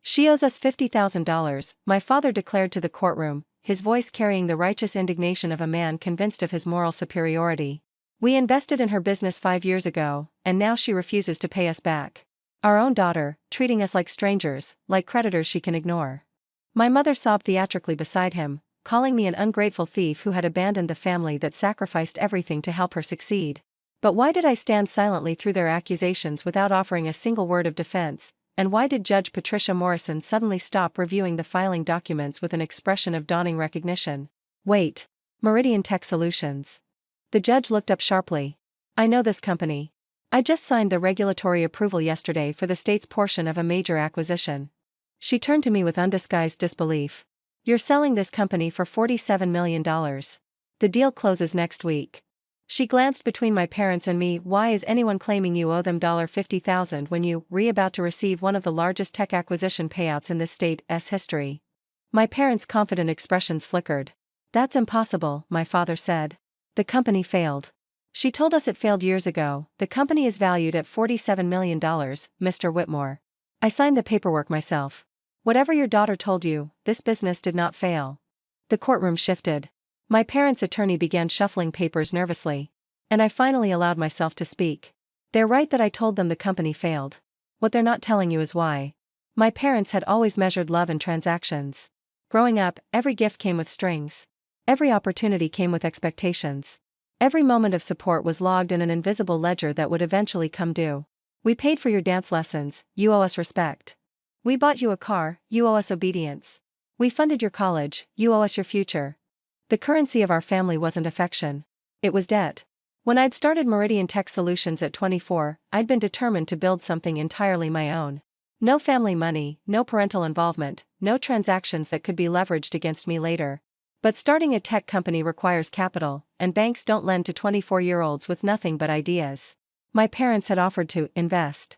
She owes us $50,000, my father declared to the courtroom, his voice carrying the righteous indignation of a man convinced of his moral superiority. We invested in her business 5 years ago, and now she refuses to pay us back. Our own daughter, treating us like strangers, like creditors she can ignore. My mother sobbed theatrically beside him, calling me an ungrateful thief who had abandoned the family that sacrificed everything to help her succeed. But why did I stand silently through their accusations without offering a single word of defense? And why did Judge Patricia Morrison suddenly stop reviewing the filing documents with an expression of dawning recognition? Wait. Meridian Tech Solutions. The judge looked up sharply. I know this company. I just signed the regulatory approval yesterday for the state's portion of a major acquisition. She turned to me with undisguised disbelief. You're selling this company for $47 million. The deal closes next week. She glanced between my parents and me. Why is anyone claiming you owe them $50,000 when you about to receive one of the largest tech acquisition payouts in this state's history? My parents' confident expressions flickered. That's impossible, my father said. The company failed. She told us it failed years ago. The company is valued at $47 million, Mr. Whitmore. I signed the paperwork myself. Whatever your daughter told you, this business did not fail. The courtroom shifted. My parents' attorney began shuffling papers nervously. And I finally allowed myself to speak. They're right that I told them the company failed. What they're not telling you is why. My parents had always measured love in transactions. Growing up, every gift came with strings. Every opportunity came with expectations. Every moment of support was logged in an invisible ledger that would eventually come due. We paid for your dance lessons, you owe us respect. We bought you a car, you owe us obedience. We funded your college, you owe us your future. The currency of our family wasn't affection. It was debt. When I'd started Meridian Tech Solutions at 24, I'd been determined to build something entirely my own. No family money, no parental involvement, no transactions that could be leveraged against me later. But starting a tech company requires capital, and banks don't lend to 24-year-olds with nothing but ideas. My parents had offered to invest.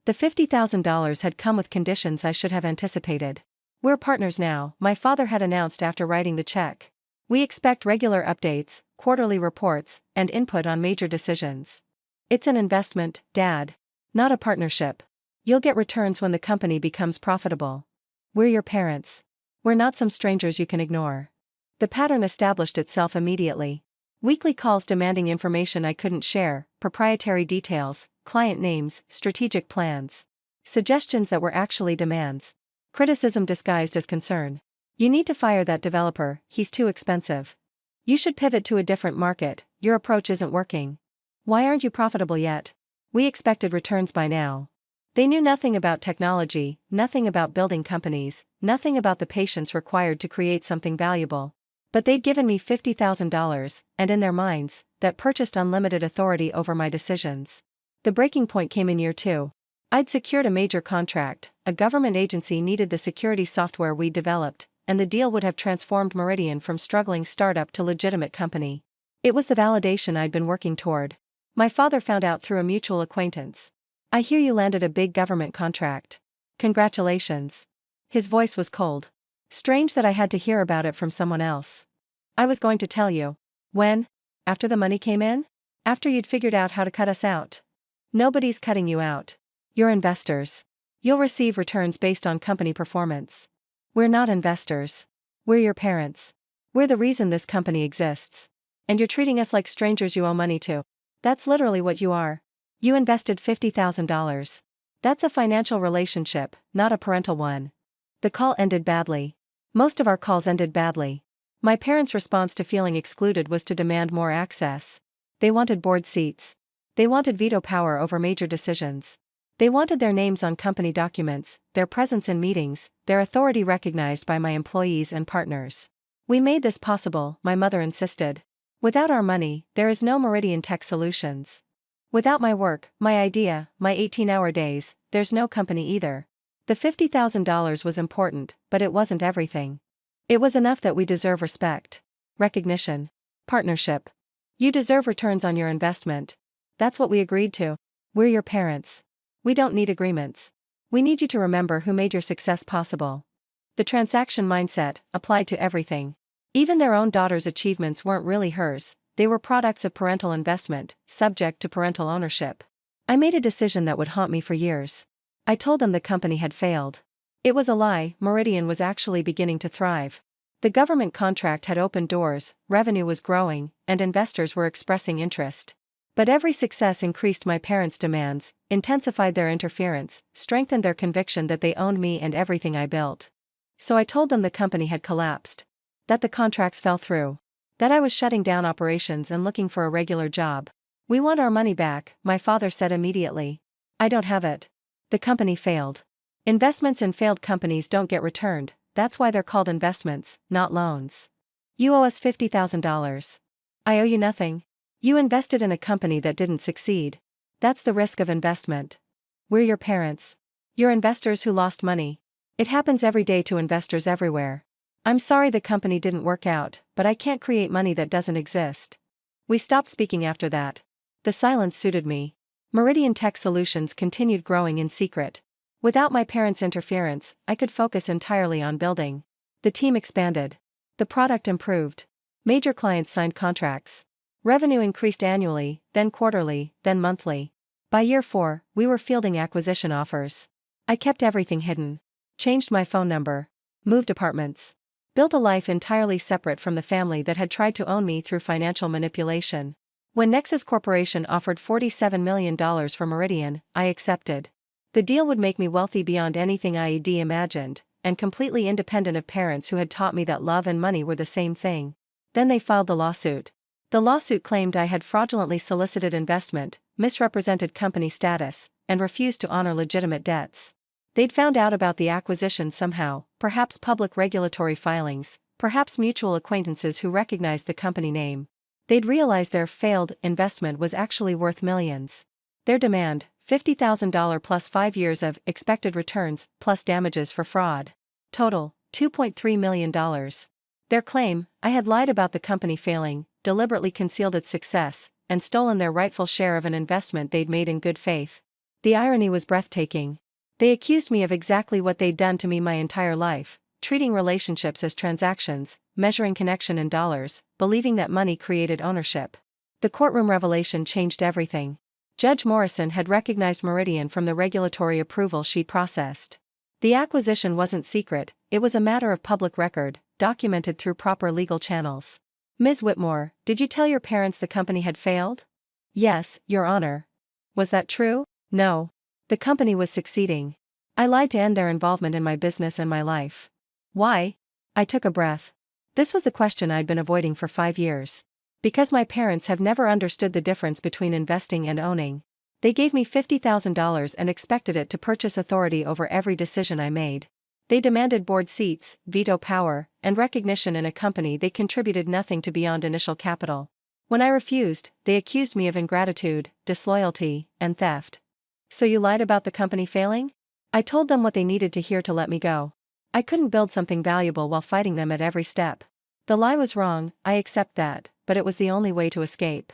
The $50,000 had come with conditions I should have anticipated. We're partners now, my father had announced after writing the check. We expect regular updates, quarterly reports, and input on major decisions. It's an investment, Dad. Not a partnership. You'll get returns when the company becomes profitable. We're your parents. We're not some strangers you can ignore. The pattern established itself immediately. Weekly calls demanding information I couldn't share, proprietary details, client names, strategic plans. Suggestions that were actually demands. Criticism disguised as concern. You need to fire that developer, he's too expensive. You should pivot to a different market, your approach isn't working. Why aren't you profitable yet? We expected returns by now. They knew nothing about technology, nothing about building companies, nothing about the patience required to create something valuable. But they'd given me $50,000, and in their minds, that purchased unlimited authority over my decisions. The breaking point came in year 2. I'd secured a major contract, a government agency needed the security software we'd developed, and the deal would have transformed Meridian from struggling startup to legitimate company. It was the validation I'd been working toward. My father found out through a mutual acquaintance. I hear you landed a big government contract. Congratulations. His voice was cold. Strange that I had to hear about it from someone else. I was going to tell you. When? After the money came in? After you'd figured out how to cut us out? Nobody's cutting you out. You're investors. You'll receive returns based on company performance. We're not investors. We're your parents. We're the reason this company exists. And you're treating us like strangers you owe money to. That's literally what you are. You invested $50,000. That's a financial relationship, not a parental one. The call ended badly. Most of our calls ended badly. My parents' response to feeling excluded was to demand more access. They wanted board seats. They wanted veto power over major decisions. They wanted their names on company documents, their presence in meetings, their authority recognized by my employees and partners. We made this possible, my mother insisted. Without our money, there is no Meridian Tech Solutions. Without my work, my idea, my 18-hour days, there's no company either. The $50,000 was important, but it wasn't everything. It was enough that we deserve respect, recognition, partnership. You deserve returns on your investment. That's what we agreed to. We're your parents. We don't need agreements. We need you to remember who made your success possible. The transaction mindset applied to everything. Even their own daughter's achievements weren't really hers, they were products of parental investment, subject to parental ownership. I made a decision that would haunt me for years. I told them the company had failed. It was a lie. Meridian was actually beginning to thrive. The government contract had opened doors, revenue was growing, and investors were expressing interest. But every success increased my parents' demands, intensified their interference, strengthened their conviction that they owned me and everything I built. So I told them the company had collapsed. That the contracts fell through. That I was shutting down operations and looking for a regular job. "We want our money back," my father said immediately. "I don't have it. The company failed." Investments in failed companies don't get returned, that's why they're called investments, not loans. "You owe us $50,000. "I owe you nothing. You invested in a company that didn't succeed. That's the risk of investment. We're your parents. You're investors who lost money. It happens every day to investors everywhere. I'm sorry the company didn't work out, but I can't create money that doesn't exist." We stopped speaking after that. The silence suited me. Meridian Tech Solutions continued growing in secret. Without my parents' interference, I could focus entirely on building. The team expanded. The product improved. Major clients signed contracts. Revenue increased annually, then quarterly, then monthly. By year 4, we were fielding acquisition offers. I kept everything hidden. Changed my phone number. Moved apartments. Built a life entirely separate from the family that had tried to own me through financial manipulation. When Nexus Corporation offered $47 million for Meridian, I accepted. The deal would make me wealthy beyond anything I'd imagined, and completely independent of parents who had taught me that love and money were the same thing. Then they filed the lawsuit. The lawsuit claimed I had fraudulently solicited investment, misrepresented company status, and refused to honor legitimate debts. They'd found out about the acquisition somehow, perhaps public regulatory filings, perhaps mutual acquaintances who recognized the company name. They'd realized their failed investment was actually worth millions. Their demand, $50,000 plus 5 years of expected returns plus damages for fraud. Total, $2.3 million. Their claim, I had lied about the company failing, deliberately concealed its success, and stolen their rightful share of an investment they'd made in good faith. The irony was breathtaking. They accused me of exactly what they'd done to me my entire life, treating relationships as transactions, measuring connection in dollars, believing that money created ownership. The courtroom revelation changed everything. Judge Morrison had recognized Meridian from the regulatory approval she'd processed. The acquisition wasn't secret, it was a matter of public record, documented through proper legal channels. "Ms. Whitmore, did you tell your parents the company had failed?" "Yes, Your Honor." "Was that true?" "No. The company was succeeding. I lied to end their involvement in my business and my life." "Why?" I took a breath. This was the question I'd been avoiding for 5 years. Because my parents have never understood the difference between investing and owning. They gave me $50,000 and expected it to purchase authority over every decision I made. They demanded board seats, veto power, and recognition in a company they contributed nothing to beyond initial capital. When I refused, they accused me of ingratitude, disloyalty, and theft. "So you lied about the company failing?" I told them what they needed to hear to let me go. I couldn't build something valuable while fighting them at every step. The lie was wrong, I accept that, but it was the only way to escape.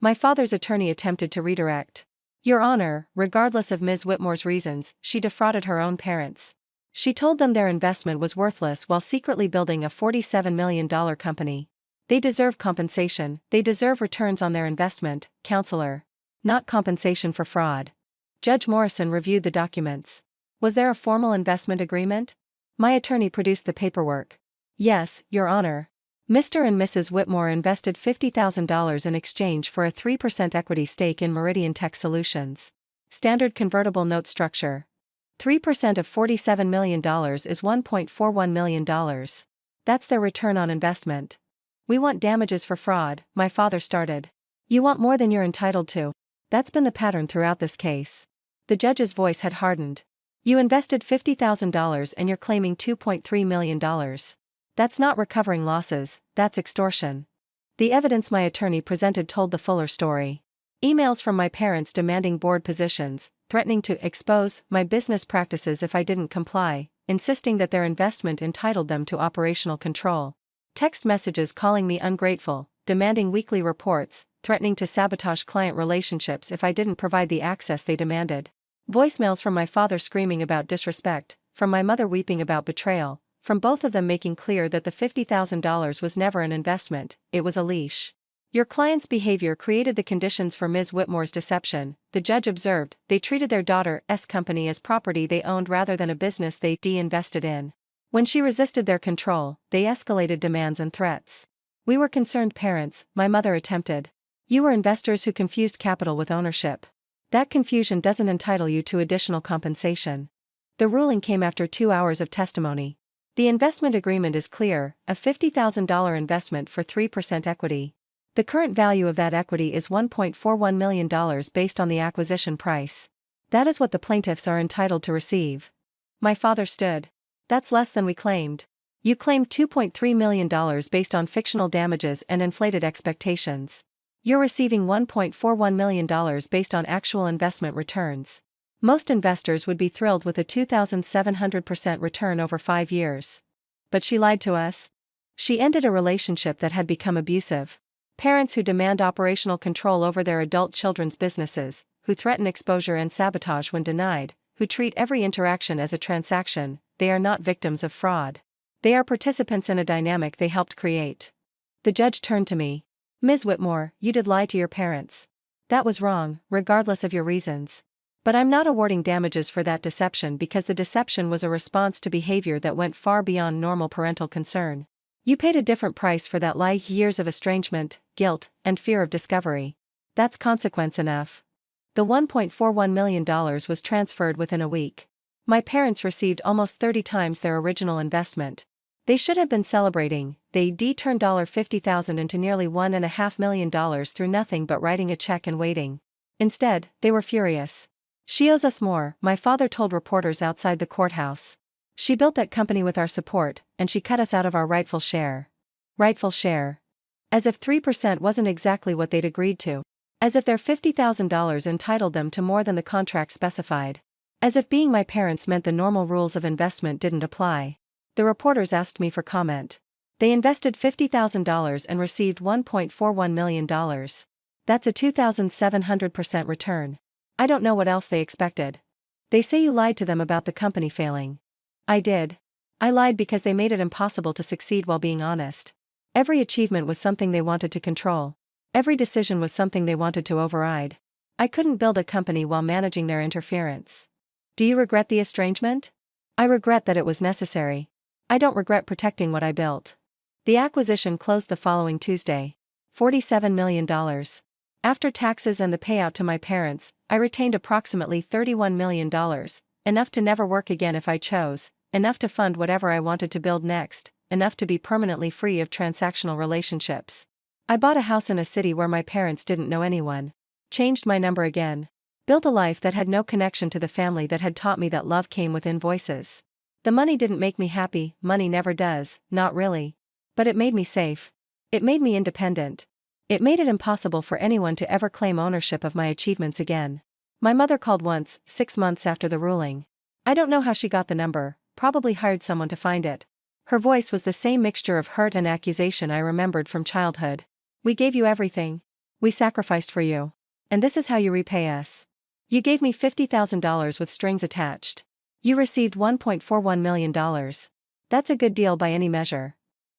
My father's attorney attempted to redirect. "Your Honor, regardless of Ms. Whitmore's reasons, she defrauded her own parents. She told them their investment was worthless while secretly building a $47 million company. They deserve compensation, they deserve returns on their investment, counselor. Not compensation for fraud." Judge Morrison reviewed the documents. "Was there a formal investment agreement?" My attorney produced the paperwork. "Yes, Your Honor. Mr. and Mrs. Whitmore invested $50,000 in exchange for a 3% equity stake in Meridian Tech Solutions. Standard convertible note structure. 3% of $47 million is $1.41 million. That's their return on investment. We want damages for fraud," my father started. "You want more than you're entitled to. That's been the pattern throughout this case." The judge's voice had hardened. "You invested $50,000 and you're claiming $2.3 million. That's not recovering losses, that's extortion." The evidence my attorney presented told the fuller story. Emails from my parents demanding board positions, threatening to expose my business practices if I didn't comply, insisting that their investment entitled them to operational control. Text messages calling me ungrateful, demanding weekly reports, threatening to sabotage client relationships if I didn't provide the access they demanded. Voicemails from my father screaming about disrespect, from my mother weeping about betrayal, from both of them making clear that the $50,000 was never an investment, it was a leash. Your client's behavior created the conditions for Ms. Whitmore's deception, the judge observed. They treated their daughter's company as property they owned rather than a business they de-invested in. When she resisted their control, they escalated demands and threats. We were concerned parents, my mother attempted. You were investors who confused capital with ownership. That confusion doesn't entitle you to additional compensation. The ruling came after 2 hours of testimony. The investment agreement is clear, a $50,000 investment for 3% equity. The current value of that equity is $1.41 million based on the acquisition price. That is what the plaintiffs are entitled to receive. My father stood. That's less than we claimed. You claimed $2.3 million based on fictional damages and inflated expectations. You're receiving $1.41 million based on actual investment returns. Most investors would be thrilled with a 2,700% return over 5 years. But she lied to us. She ended a relationship that had become abusive. Parents who demand operational control over their adult children's businesses, who threaten exposure and sabotage when denied, who treat every interaction as a transaction, they are not victims of fraud. They are participants in a dynamic they helped create. The judge turned to me. Ms. Whitmore, you did lie to your parents. That was wrong, regardless of your reasons. But I'm not awarding damages for that deception because the deception was a response to behavior that went far beyond normal parental concern. You paid a different price for that lie: years of estrangement, guilt, and fear of discovery. That's consequence enough. The $1.41 million was transferred within a week. My parents received almost 30 times their original investment. They should have been celebrating. They turned $50,000 into nearly $1.5 million through nothing but writing a check and waiting. Instead, they were furious. She owes us more, my father told reporters outside the courthouse. She built that company with our support, and she cut us out of our rightful share. Rightful share. As if 3% wasn't exactly what they'd agreed to. As if their $50,000 entitled them to more than the contract specified. As if being my parents meant the normal rules of investment didn't apply. The reporters asked me for comment. They invested $50,000 and received $1.41 million. That's a 2,700% return. I don't know what else they expected. They say you lied to them about the company failing. I did. I lied because they made it impossible to succeed while being honest. Every achievement was something they wanted to control. Every decision was something they wanted to override. I couldn't build a company while managing their interference. Do you regret the estrangement? I regret that it was necessary. I don't regret protecting what I built. The acquisition closed the following Tuesday. $47 million. After taxes and the payout to my parents, I retained approximately $31 million, enough to never work again if I chose, enough to fund whatever I wanted to build next, enough to be permanently free of transactional relationships. I bought a house in a city where my parents didn't know anyone. Changed my number again. Built a life that had no connection to the family that had taught me that love came with invoices. The money didn't make me happy, money never does, not really. But it made me safe. It made me independent. It made it impossible for anyone to ever claim ownership of my achievements again. My mother called once, 6 months after the ruling. I don't know how she got the number, probably hired someone to find it. Her voice was the same mixture of hurt and accusation I remembered from childhood. We gave you everything. We sacrificed for you. And this is how you repay us. You gave me $50,000 with strings attached. You received $1.41 million. That's a good deal by any measure.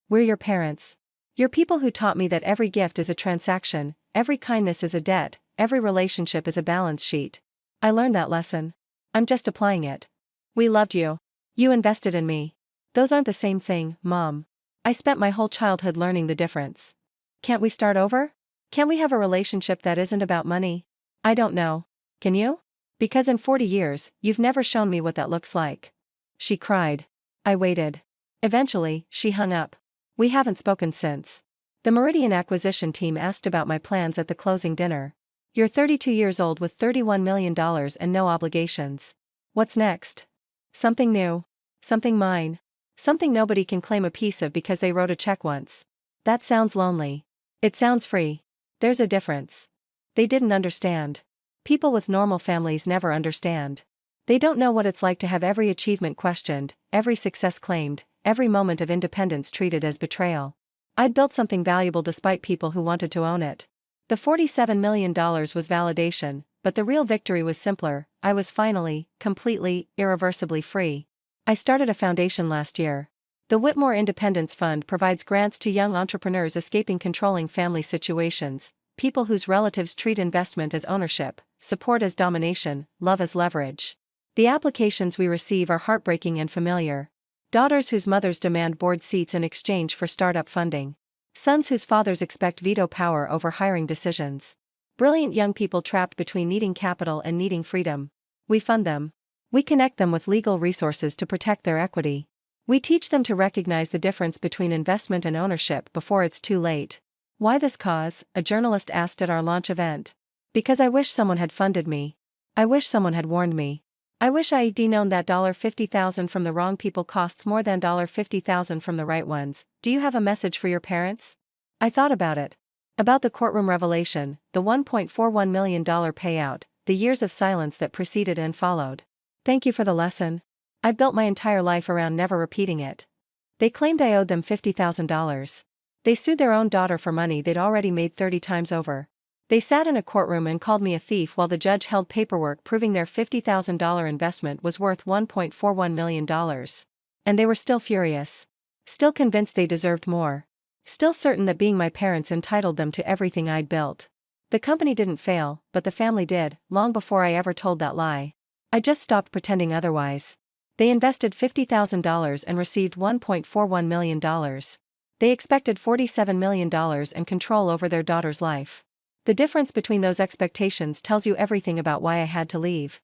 We're your parents. You're people who taught me that every gift is a transaction, every kindness is a debt, every relationship is a balance sheet. I learned that lesson. I'm just applying it. We loved you. You invested in me. Those aren't the same thing, Mom. I spent my whole childhood learning the difference. Can't we start over? Can we have a relationship that isn't about money? I don't know. Can you? Because in 40 years, you've never shown me what that looks like. She cried. I waited. Eventually, she hung up. We haven't spoken since. The Meridian acquisition team asked about my plans at the closing dinner. You're 32 years old with $31 million and no obligations. What's next? Something new. Something mine. Something nobody can claim a piece of because they wrote a check once. That sounds lonely. It sounds free. There's a difference. They didn't understand. People with normal families never understand. They don't know what it's like to have every achievement questioned, every success claimed, every moment of independence treated as betrayal. I'd built something valuable despite people who wanted to own it. The $47 million was validation, but the real victory was simpler. I was finally, completely, irreversibly free. I started a foundation last year. The Whitmore Independence Fund provides grants to young entrepreneurs escaping controlling family situations, people whose relatives treat investment as ownership, support as domination, love as leverage. The applications we receive are heartbreaking and familiar. Daughters whose mothers demand board seats in exchange for startup funding. Sons whose fathers expect veto power over hiring decisions. Brilliant young people trapped between needing capital and needing freedom. We fund them. We connect them with legal resources to protect their equity. We teach them to recognize the difference between investment and ownership before it's too late. Why this cause? A journalist asked at our launch event. Because I wish someone had funded me. I wish someone had warned me. I wish I'd known that $50,000 from the wrong people costs more than $50,000 from the right ones. Do you have a message for your parents? I thought about it. About the courtroom revelation, the $1.41 million payout, the years of silence that preceded and followed. Thank you for the lesson. I've built my entire life around never repeating it. They claimed I owed them $50,000. They sued their own daughter for money they'd already made 30 times over. They sat in a courtroom and called me a thief while the judge held paperwork proving their $50,000 investment was worth $1.41 million. And they were still furious. Still convinced they deserved more. Still certain that being my parents entitled them to everything I'd built. The company didn't fail, but the family did, long before I ever told that lie. I just stopped pretending otherwise. They invested $50,000 and received $1.41 million. They expected $47 million and control over their daughter's life. The difference between those expectations tells you everything about why I had to leave.